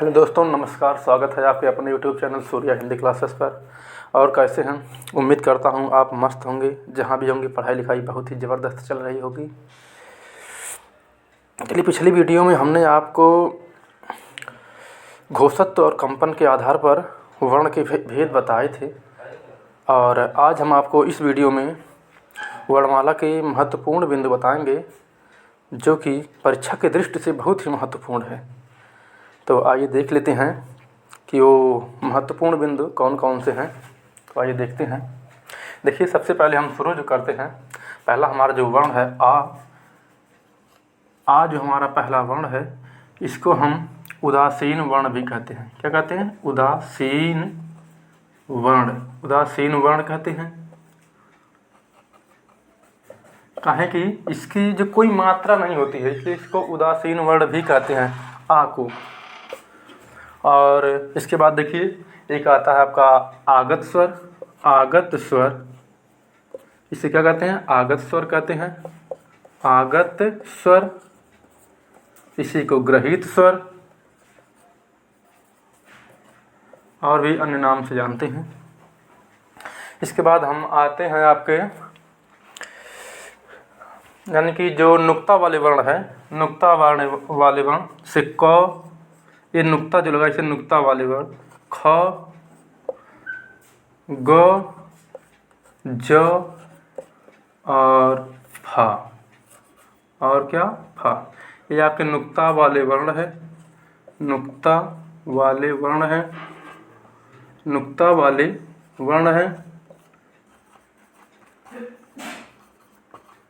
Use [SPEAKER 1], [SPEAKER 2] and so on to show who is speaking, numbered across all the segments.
[SPEAKER 1] Hello दोस्तों, नमस्कार। स्वागत है आपके अपने YouTube channel Surya Hindi classes पर। और कैसे हैं? उम्मीद करता हूं आप मस्त होंगे। जहां भी होंगे पढ़ाई लिखाई बहुत ही ज़बरदस्त चल रही होगी। चलिए, पिछली वीडियो में हमने आपको घोषत्व और कंपन के आधार पर वर्ण के भेद बताए थे। और आज हम आपको इस वीडियो में वर्णमाला के महत्वपूर्ण बिंदु बताएंगे, जो कि परीक्षा की दृष्टि से बहुत ही महत्वपूर्ण है। तो आइए देख लेते हैं कि वो महत्वपूर्ण बिंदु कौन कौन से हैं। तो आइए देखते हैं। देखिए, सबसे पहले हम शुरू जो करते हैं, पहला हमारा जो वर्ण है आ जो हमारा पहला वर्ण है, इसको हम उदासीन वर्ण भी कहते हैं। क्या कहते हैं? उदासीन वर्ण कहते हैं। काहे कि इसकी जो कोई मात्रा नहीं होती है, इसलिए इसको उदासीन वर्ण भी कहते हैं, आ को। और इसके बाद देखिए, एक आता है आपका आगत स्वर। इसे क्या कहते हैं? आगत स्वर कहते हैं। आगत स्वर, इसी को ग्रहित स्वर और भी अन्य नाम से जानते हैं। इसके बाद हम आते हैं आपके, यानी कि जो नुक्ता वाले वर्ण है, नुक्ता वाले वर्ण से क, ये नुक्ता जो लगा इसे नुक्ता वाले वर्ण, ख, ग, ज और फा। और क्या? फा। ये आपके नुक्ता वाले वर्ण है। नुक्ता वाले वर्ण है।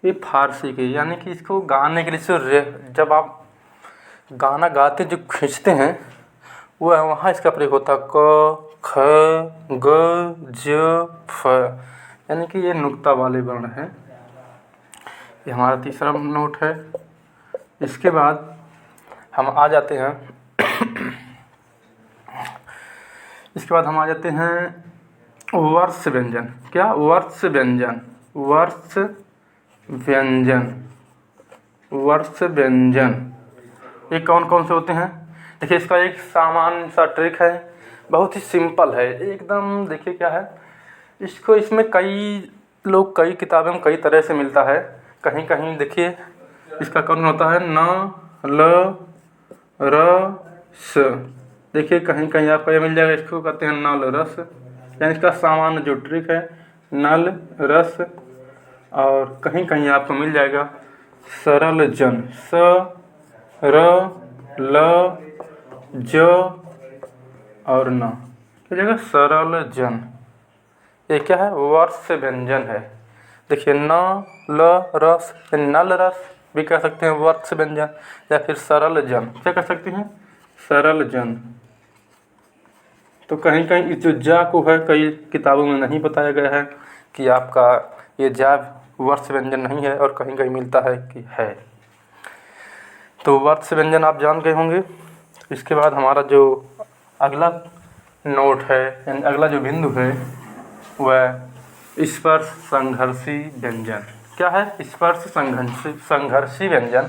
[SPEAKER 1] ये फारसी के, यानी कि इसको गाने के लिए जब आप गाना गाते जो खींचते हैं, वो वहाँ इसका प्रयोग होता है, क, ख, ग, ज, फ। यानी कि ये नुक्ता वाले वर्ण हैं। ये हमारा तीसरा नोट है। इसके बाद हम आ जाते हैं वर्ष व्यंजन। क्या? वर्ष व्यंजन। ये कौन कौन से होते हैं? देखिए, इसका एक सामान्य सा ट्रिक है, बहुत ही सिंपल है एकदम। देखिए क्या है, इसमें कई लोग कई किताबों में कई तरह से मिलता है। कहीं कहीं देखिए इसका कौन होता है, न, ल, र, स। देखिए कहीं कहीं आपको ये मिल जाएगा, इसको कहते हैं नल रस। यानी इसका सामान्य जो ट्रिक है, नल रस। और कहीं कहीं आपको मिल जाएगा सरल जन, स, र, ल, ज और न। क्या जगह? सरल जन। ये क्या है? वर्ष व्यंजन है। देखिए, न, ल, रस, नल रस भी कह सकते हैं वर्ष व्यंजन, या फिर सरल जन। क्या कह सकते हैं? सरल जन। तो कहीं कहीं इस जो जा को है, कई किताबों में नहीं बताया गया है कि आपका ये जा वर्ष व्यंजन नहीं है, और कहीं कहीं मिलता है कि है। तो वर्ष व्यंजन आप जान गए होंगे। इसके बाद हमारा जो अगला नोट है, यानी अगला जो बिंदु है, वह स्पर्श संघर्षी व्यंजन। क्या है? स्पर्श संघर्षी व्यंजन।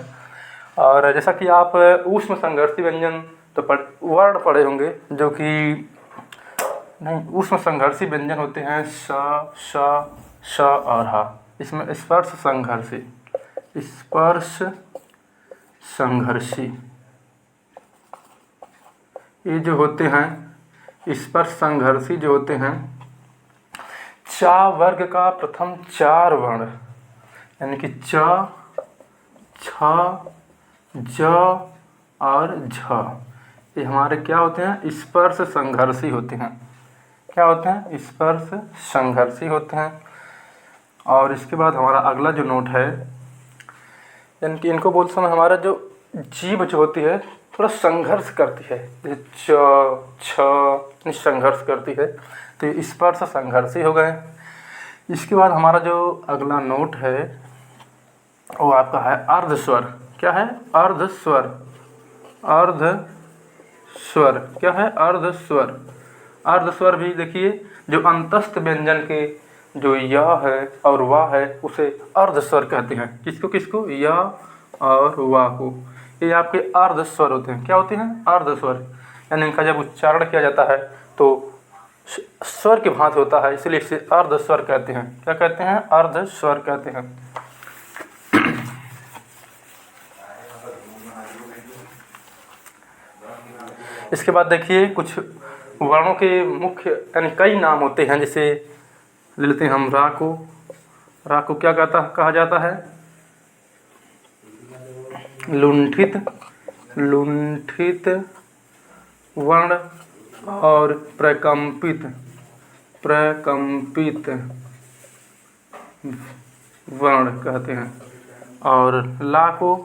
[SPEAKER 1] और जैसा कि आप ऊष्म संघर्षी व्यंजन तो वर्ण पढ़े होंगे, जो कि नहीं, ऊष्म संघर्षी व्यंजन होते हैं स, श और हा। इसमें स्पर्श संघर्षी ये जो होते हैं, स्पर्श संघर्षी जो होते हैं, चा वर्ग का प्रथम 4 वर्ण, यानी कि च, छ, ज और झ, ये हमारे क्या होते हैं? स्पर्श संघर्षी होते हैं। क्या होते हैं? स्पर्श संघर्षी होते हैं। और इसके बाद हमारा अगला जो नोट है, यानी कि इनको बोलते समय हमारा जो जीभ जो होती है थोड़ा संघर्ष करती है, च, छ संघर्ष करती है, तो ये स्पर्श संघर्षी हो गए। इसके बाद हमारा जो अगला नोट है, वो आपका है अर्धस्वर। क्या है? अर्धस्वर। क्या है? अर्धस्वर भी देखिए, जो अंतस्थ व्यंजन के जो य है और वाह है, उसे अर्धस्वर कहते हैं। किसको? य और वाह को। ये आपके अर्धस्वर होते हैं। क्या होते हैं? अर्धस्वर। यानी इनका जब उच्चारण किया जाता है तो स्वर के भांति होता है, इसलिए इसे अर्ध स्वर कहते हैं। क्या कहते हैं? अर्ध स्वर कहते हैं। इसके बाद देखिए कुछ वर्णों के मुख्य यानी कई नाम होते हैं। जैसे ले लेते हैं हम रा को। रा को क्या कहा जाता है? लुंठित वर्ण और प्रकंपित वर्ण कहते हैं। और ला को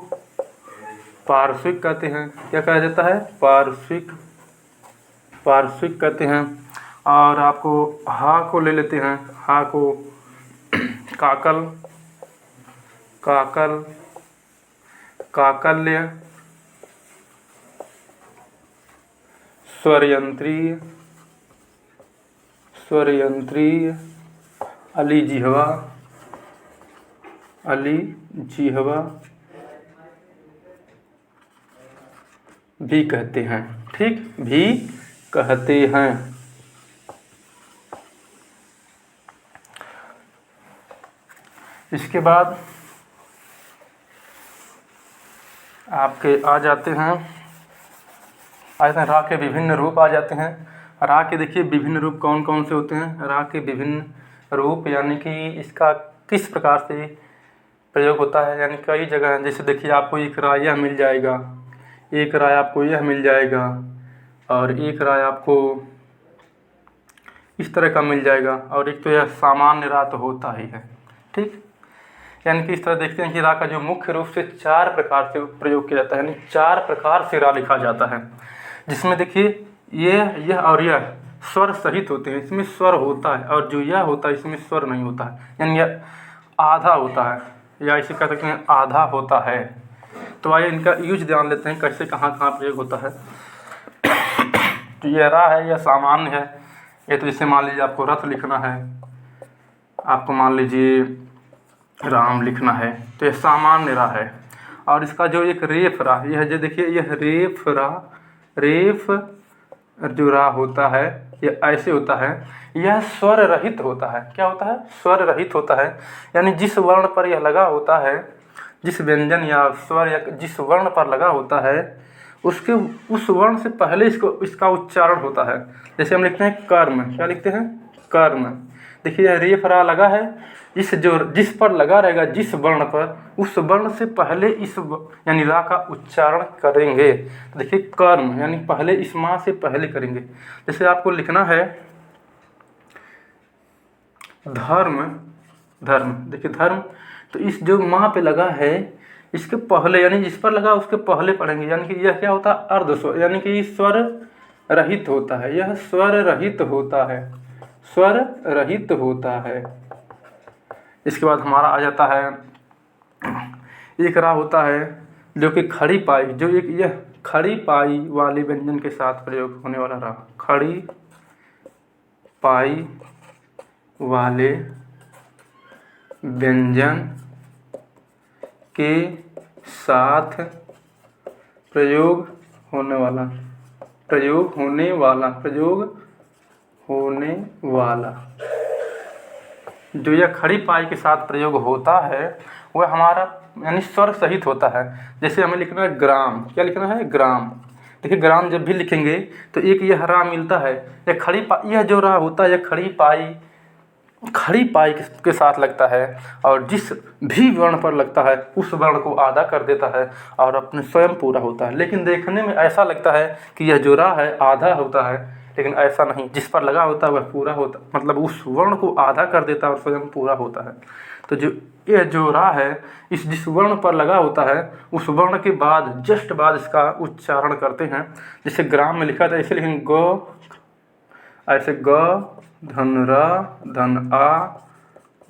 [SPEAKER 1] पार्श्विक कहते हैं। क्या कहा जाता है? पार्श्विक कहते हैं। और आपको हा को ले लेते हैं। हा को काकल्य, स्वरयंत्रीय, अली जिह्वा भी कहते हैं। ठीक, भी कहते हैं। इसके बाद आपके आ जाते हैं रा के विभिन्न रूप आ जाते हैं। रा के देखिए विभिन्न रूप कौन कौन से होते हैं? रा के विभिन्न रूप यानी कि इसका किस प्रकार से प्रयोग होता है, यानी कई जगह है। जैसे देखिए आपको एक रा यह मिल जाएगा, एक रा आपको यह मिल जाएगा, और एक रा आपको इस तरह का मिल जाएगा, और एक तो यह सामान्य रा तो होता ही है। ठीक, यानी कि इस तरह देखते हैं कि रा का जो मुख्य रूप से 4 प्रकार से प्रयोग किया जाता है, यानी 4 प्रकार से रा लिखा जाता है। जिसमें देखिए यह और यह स्वर सहित होते हैं, इसमें स्वर होता है, और जो यह होता है इसमें स्वर नहीं होता है, यानी यह आधा होता है, या इसे कह सकते हैं आधा होता है। तो आइए इनका यूज ध्यान लेते हैं कैसे कहाँ प्रयोग होता है। तो यह रा है, यह सामान्य है। ये तो जैसे मान लीजिए आपको रथ लिखना है, आपको मान लीजिए राम लिखना है, तो यह सामान्य रा है। और इसका जो एक रेफ रा, यह जो देखिए यह रेफ जो रा होता है यह ऐसे होता है, यह स्वर रहित होता है। क्या होता है? स्वर रहित होता है, यानी जिस वर्ण पर यह लगा होता है, जिस व्यंजन या स्वर या जिस वर्ण पर लगा होता है उसके उस वर्ण से पहले इसका उच्चारण होता है। जैसे हम लिखते हैं कर्म। क्या लिखते हैं? कर्म। देखिए यह रेफ रा लगा है, जिस पर लगा रहेगा, जिस वर्ण पर, उस वर्ण से पहले यानी रा का उच्चारण करेंगे। तो देखिए कर्म यानी पहले इस माँ से पहले करेंगे। जैसे आपको लिखना है धर्म, देखिए धर्म, तो इस जो माँ पे लगा है इसके पहले, यानी जिस पर लगा उसके पहले पढ़ेंगे। यानी कि यह क्या होता है? अर्ध स्वर, यानी कि स्वर रहित होता है। यह स्वर रहित होता है। इसके बाद हमारा आ जाता है एक रा होता है जो कि खड़ी पाई, जो एक यह खड़ी पाई वाले व्यंजन के साथ प्रयोग होने वाला रा, खड़ी पाई वाले व्यंजन के साथ प्रयोग होने वाला जो यह खड़ी पाई के साथ प्रयोग होता है वह हमारा यानी स्वर सहित होता है। जैसे हमें लिखना है ग्राम। क्या लिखना है? ग्राम। देखिए ग्राम जब भी लिखेंगे तो एक यह रा मिलता है, यह खड़ी पाई, यह जो रा होता है यह खड़ी पाई के साथ लगता है, और जिस भी वर्ण पर लगता है उस वर्ण को आधा कर देता है और अपने स्वयं पूरा होता है। लेकिन देखने में ऐसा लगता है कि यह जो रा है आधा होता है, लेकिन ऐसा नहीं। जिस पर लगा होता है वह पूरा होता, मतलब उस वर्ण को आधा कर देता है और स्वयं पूरा होता है। तो यह जो रा है जिस वर्ण पर लगा होता है उस वर्ण के बाद जस्ट बाद इसका उच्चारण करते हैं। जैसे ग्राम में लिखा था ऐसे लिखेंगे ग, ऐसे ग धन रा धन आ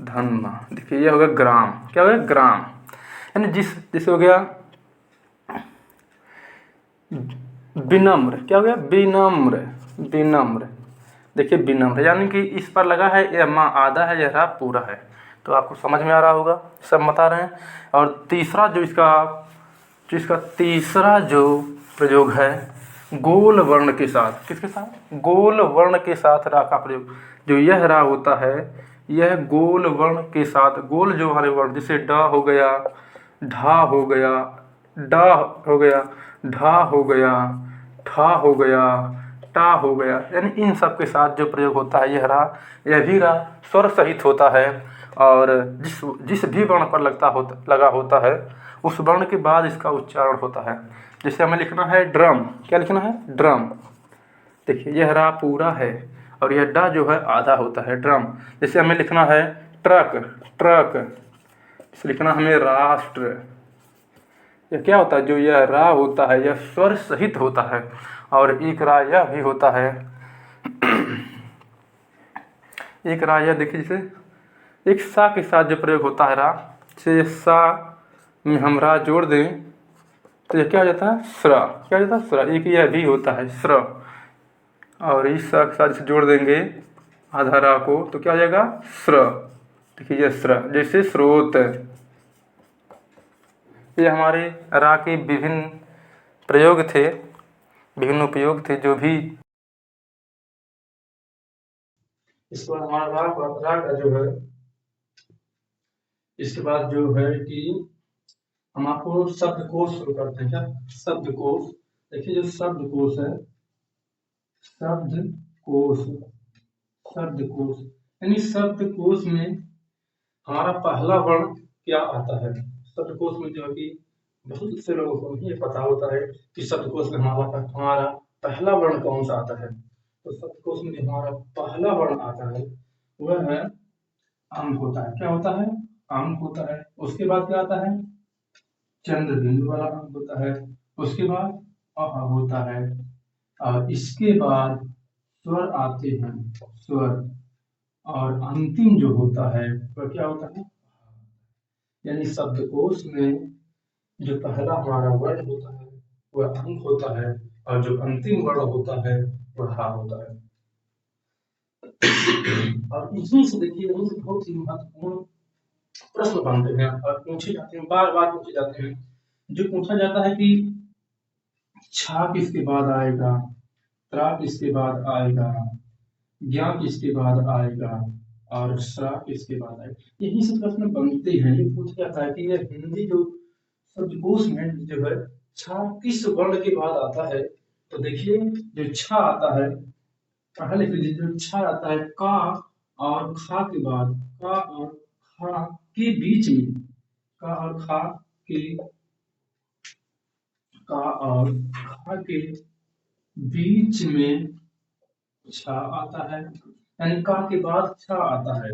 [SPEAKER 1] धन मा। देखिए यह हो गया ग्राम। क्या हो गया? ग्राम। यानी जैसे हो गया विनम्र। क्या हो गया? विनम्र। देखिए विनम्र यानी कि इस पर लगा है, यह माँ आधा है, यह रा पूरा है। तो आपको समझ में आ रहा होगा, सब बता रहे हैं। और तीसरा जो इसका तीसरा जो प्रयोग है गोल वर्ण के साथ, किसके साथ? गोल वर्ण के साथ रा का प्रयोग। जो यह रा होता है, यह गोल वर्ण के साथ, गोल जो हमारे वर्ण, जैसे ड हो गया, ढा हो गया, डा हो गया, ढा हो गया, ठा हो गया, टा हो गया, यानी इन सब के साथ जो प्रयोग होता है यह भी रा स्वर सहित होता है। और जिस जिस भी वर्ण पर लगा होता है उस वर्ण के बाद इसका उच्चारण होता है। जैसे हमें लिखना है ड्रम, क्या लिखना है? ड्रम। देखिए यह रा पूरा है और यह डा जो है आधा होता है, ड्रम। जैसे हमें लिखना है ट्रक, ट्रक। इसे लिखना हमें राष्ट्र। यह क्या होता है? जो यह रा होता है यह स्वर सहित होता है। और एक रा यह भी होता है, एक रा यह देखिए, जैसे एक सा के साथ जो प्रयोग होता है रा, जैसे सा में हम रा जोड़ दें तो यह क्या हो जाता है? स्रा। क्या हो जाता है? स्रा। एक यह भी होता है स्र। और इस सा के साथ इसे जोड़ देंगे आधा रा को तो क्या हो जाएगा? स्र। देखिए यह स्र, जैसे स्रोत। ये हमारे रा के विभिन्न प्रयोग थे, विभिन्न उपयोग थे जो भी। इसके बाद हमारा रा का जो है, इसके बाद जो है कि हम आपको शब्दकोश शुरू करते हैं। क्या? शब्दकोश। देखिए जो शब्दकोश है, शब्दकोश, शब्दकोश यानी शब्दकोश में हमारा पहला वर्ण क्या आता है? शब्दकोश में जो है कि बहुत से लोगों को नहीं पता होता है कि शब्दकोश में हमारा पहला वर्ण कौन सा आता है। तो शब्दकोश में जो हमारा पहला वर्ण आता है वह है अंक होता है। क्या होता है? अंक होता है। उसके बाद क्या आता है? चंद्र बिंदु वाला अंक होता है। उसके बाद अ होता है और इसके बाद स्वर आते हैं, स्वर। और अंतिम जो होता है वह क्या होता है? यानी शब्दकोश में जो पहला हमारा वर्ण होता है वह अंक होता है और जो अंतिम वर्ण होता है वह हा होता है। और इसी से देखिए बहुत ही महत्वपूर्ण प्रश्न बनते हैं और पूछे जाते हैं, बार बार पूछे जाते हैं। जो पूछा जाता है कि छा किसके बाद आएगा, त्रा किसके बाद आएगा, ज्ञा किसके बाद आएगा और श्रा किसके बाद आएगा, यही सब प्रश्न बनते हैं। ये पूछा जाता है कि यह हिंदी जो शब्दकोश में जो है छा किस वर्ण के बाद आता है। तो देखिए जो छा आता है, पहले जो छा आता है का और खा के बाद, का और खा के बीच में, का और खा के, का और खा के बीच में छा आता है, यानी का के बाद छा आता है।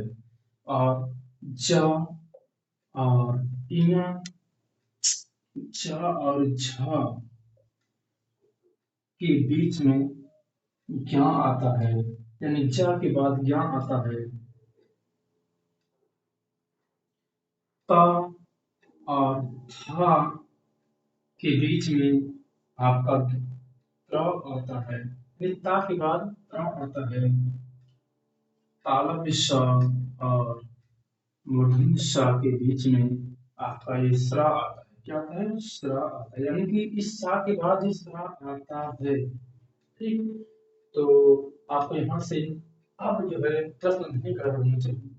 [SPEAKER 1] और ज और इया, ज और झ के बीच में ज्ञा आता है, यानी ज के बाद ज्ञा आता है। त और थ के बीच में आपका त्र आता है, फिर ता के बाद त्र आता है। तालव्य श और मूर्धन्य श के बीच में आपका ये श्रा आता है। क्या आता है? श्रा आता है, यानी कि इस सा के बाद ये श्रा आता है। ठीक, तो आपको यहाँ से अब जो है प्रश्न नहीं कर होना चाहिए।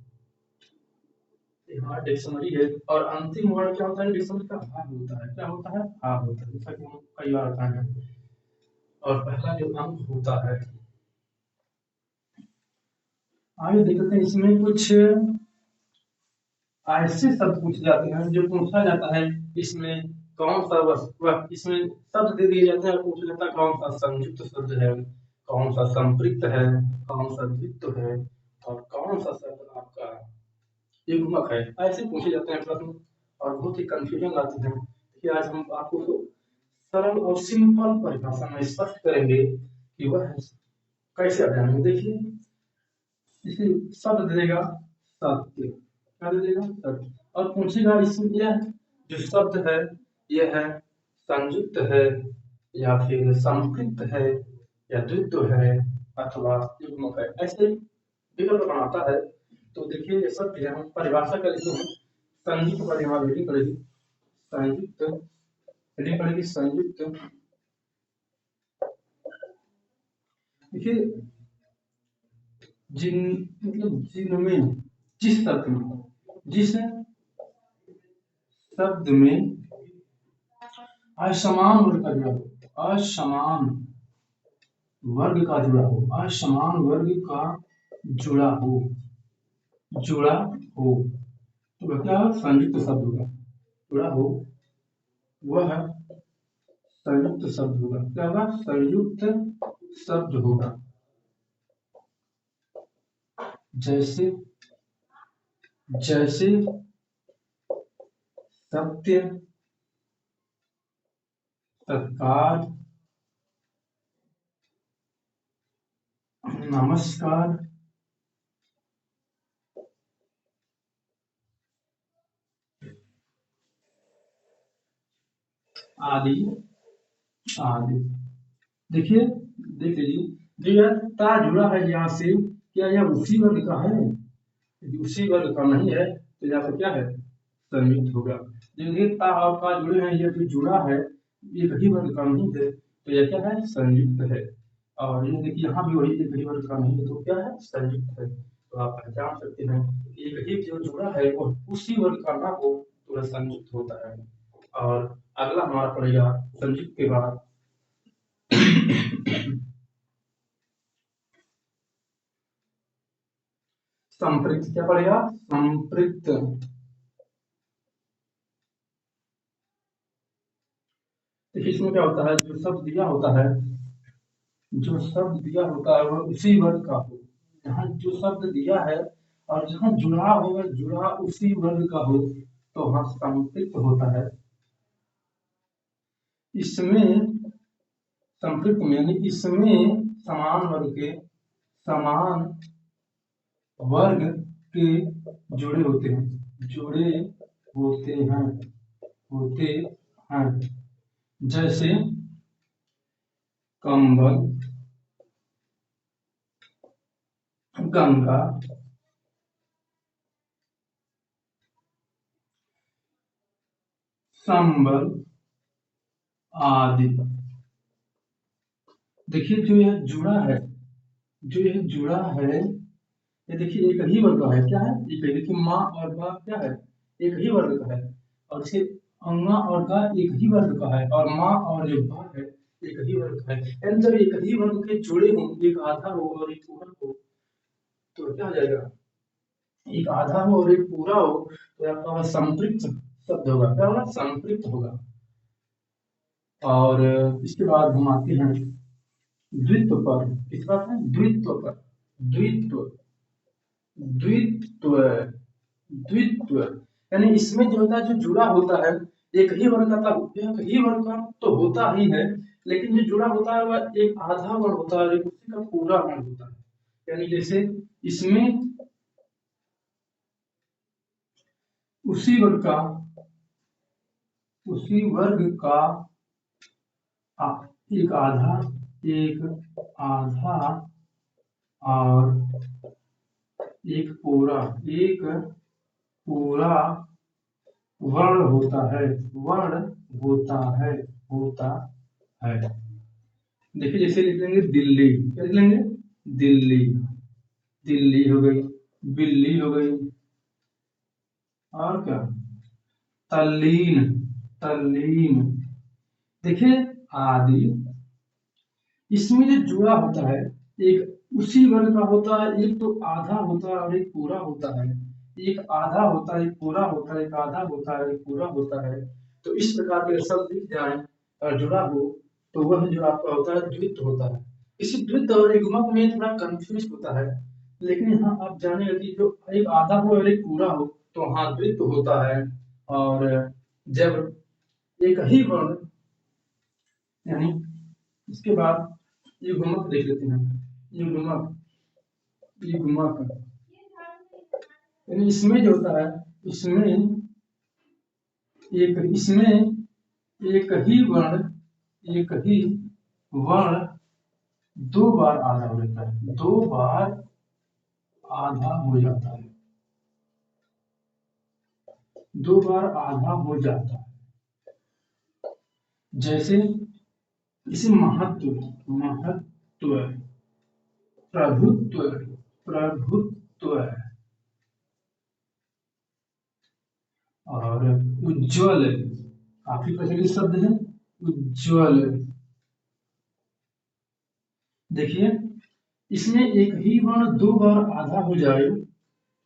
[SPEAKER 1] यहाँ डिक्शनरी है और अंतिम वर्ड क्या होता है? डिक्शनरी का भाग होता है। क्या होता है? भाग होता है, जैसा कि हम कई बार बताए हैं। और पहला जो अंक होता है, आगे देखते हैं इसमें कुछ ऐसे शब्द पूछे जाते हैं जो पूछा जाता है इसमें कौन सा वह इसमें शब्द दे दिए जाते हैं, पूछा जाता है कौन सा संयुक्त शब्द है, कौन सा संपृक्त है, कौन सा द्वित्व है और कौन सा शब्द आपका युग्मक है। ऐसे पूछे जाते हैं प्रश्न और बहुत ही कंफ्यूजन लाते हैं कि आज हम आपको सरल और सिंपल परिभाषा में स्पष्ट करेंगे कि वह कैसे अध्ययन में। देखिए इसे शब्द देगा सत्य, क्या दे देगा? सत्य। और पूछेगा इसमें यह जो शब्द है यह है संयुक्त है या फिर संपृक्त है या द्वित्व है अथवा युग्मक है, ऐसे विकल्प बनाता है। तो देखिए ये सब हम परिभाषा कर लेते हैं। संयुक्त पर यहाँ रीडिंग पड़ेगी, संयुक्त रीडिंग पड़ेगी, संयुक्त देखिए जिन मतलब जिनमें, जिस शब्द में, जिस शब्द में असमान वर्ग का जुड़ा हो, असमान वर्ग का जुड़ा हो, असमान वर्ग का जुड़ा हो, जुड़ा हो, तो क्या संयुक्त शब्द होगा, जुड़ा हो वह संयुक्त शब्द होगा, क्या होगा, संयुक्त शब्द होगा। जैसे जैसे सत्य, सत्कार, नमस्कार, आदि आदि। देखिए, देख लीजिए, जो यह ता जुड़ा है यहाँ से, क्या यह उसी वर्ग का है? यदि उसी वर्ग का नहीं है तो यहाँ पर क्या है, संयुक्त होगा। देखिए ता और का जुड़े हैं, यह जो जुड़ा है एक ही वर्ग का नहीं है तो यह क्या है, संयुक्त है। और ये देखिए यहाँ भी वही एक ही वर्ग का नहीं है तो क्या है, संयुक्त है। तो आप पहचान सकते हैं एक ही जो जुड़ा है वो उसी वर्ग का ना हो तो वह संयुक्त होता है। और अगला हमारा पड़ेगा संयुक्त के बाद संपृक्त। क्या पड़ेगा, संपृक्त। देखिए इसमें क्या होता है, जो शब्द दिया होता है, जो शब्द दिया होता है वह उसी वर्ग का हो। यहाँ जो शब्द दिया है और जहाँ जुड़ा होगा, जुड़ा उसी वर्ग का हो तो वहाँ संपृक्त होता है। इसमें संपृक्त में यानी इसमें समान वर्ग के, समान वर्ग के जुड़े होते हैं, जुड़े होते हैं, होते हैं। जैसे कंबल, गंगा, संबल आदि। देखिए जो यह जुड़ा है, जो यह जुड़ा है, ये देखिए एक ही वर्ग का है, क्या है, एक ही। देखिए माँ और बा क्या है, एक ही वर्ग का है। और इसे अंगा और का एक ही वर्ग का है, और माँ और जो बा है एक ही वर्ग का है। यानी जब एक ही वर्ग के जुड़े हों, एक आधा हो और एक पूरा हो तो क्या हो जाएगा, एक आधा हो और एक पूरा हो तो आपका वह संपृक्त शब्द होगा। क्या होगा, संपृक्त होगा। और इसके बाद हम आते हैं द्वित्व पर। किस बात है, द्वित्व पर, द्वित्व, द्वित्व, द्वित्व। यानी इसमें जो होता है, जो जुड़ा होता है एक ही वर्ग का, एक ही वर्ग का तो होता ही है, लेकिन जो जुड़ा होता है वह एक आधा वर्ग होता है, एक उसी का पूरा वर्ग होता है। यानी जैसे इसमें उसी वर्ग का, उसी वर्ग का एक आधा, एक आधा और एक पूरा, एक पूरा वर्ण होता है, वर्ण होता है, होता है। देखिए जैसे लिख लेंगे दिल्ली, क्या लिख लेंगे, दिल्ली, दिल्ली हो गई, बिल्ली हो गई, और क्या, तल्लीन, तल्लीन। देखिए आदि। इसमें जो जुड़ा होता है एक उसी वर्ग का होता है, एक तो आधा होता है और एक पूरा होता है, एक आधा होता है, एक पूरा होता है, एक आधा होता है, एक पूरा होता है। तो इस प्रकार के शब्द दिख जाए और जुड़ा हो तो वह जो आपका होता है द्वित्व होता है। इसी द्वित्व और युग्मक में थोड़ा कंफ्यूज होता है, लेकिन यहाँ आप जानेंगे कि जो एक आधा हो और एक पूरा हो तो हाँ द्वित्व होता है। और जब एक ही वर्ण, यानी इसके बाद युग्मक देख लेते हैं, युग्मक, युग्मक यानी इसमें जो होता है, इसमें एक, इसमें एक ही वर्ण, एक ही वर्ण दो बार आधा हो जाता है, दो बार आधा हो जाता है, दो बार आधा हो जाता है। जैसे इसे महत्व, महत्व, प्रभुत्व, प्रभुत्व। और उज्ज्वल, काफी प्रचलित शब्द है उज्ज्वल। देखिए इसमें एक ही वर्ण दो बार आधा हो जाए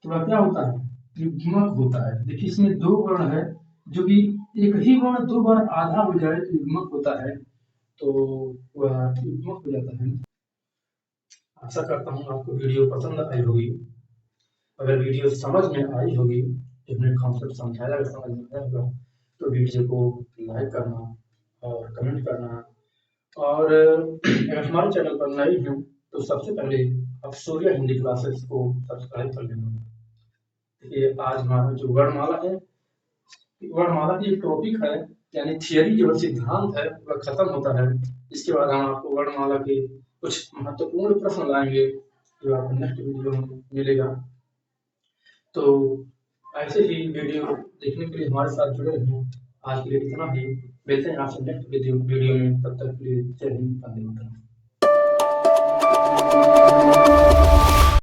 [SPEAKER 1] तो वह क्या होता है, युग्मक होता है। देखिए इसमें दो वर्ण है, जो कि एक ही वर्ण दो बार आधा हो जाए तो युग्मक होता है, तो वह युग्मक हो जाता है। आशा करता हूँ आपको वीडियो पसंद आई होगी। अगर वीडियो समझ में आई होगी, इसमें कॉन्सेप्ट समझाया अगर समझ में आया होगा, तो वीडियो को लाइक करना और कमेंट करना। और अगर हमारे चैनल पर नए हैं तो सबसे पहले आप सूर्य हिंदी क्लासेस को सब्सक्राइब कर लेना। देखिए आज हमारा जो वर्णमाला है, वर्णमाला की एक टॉपिक है, यानी थियरी जो सिद्धांत है वह खत्म होता है। इसके बाद हम आपको वर्णमाला के कुछ महत्वपूर्ण प्रश्न लाएंगे जो आपको नेक्स्ट वीडियो में मिलेगा। तो ऐसे ही वीडियो देखने के लिए हमारे साथ जुड़े रहें। आज के लिए इतना ही, मिलते हैं आपसे नेक्स्ट वीडियो में, तब तक के लिए जय हिंद, वंदे मातरम।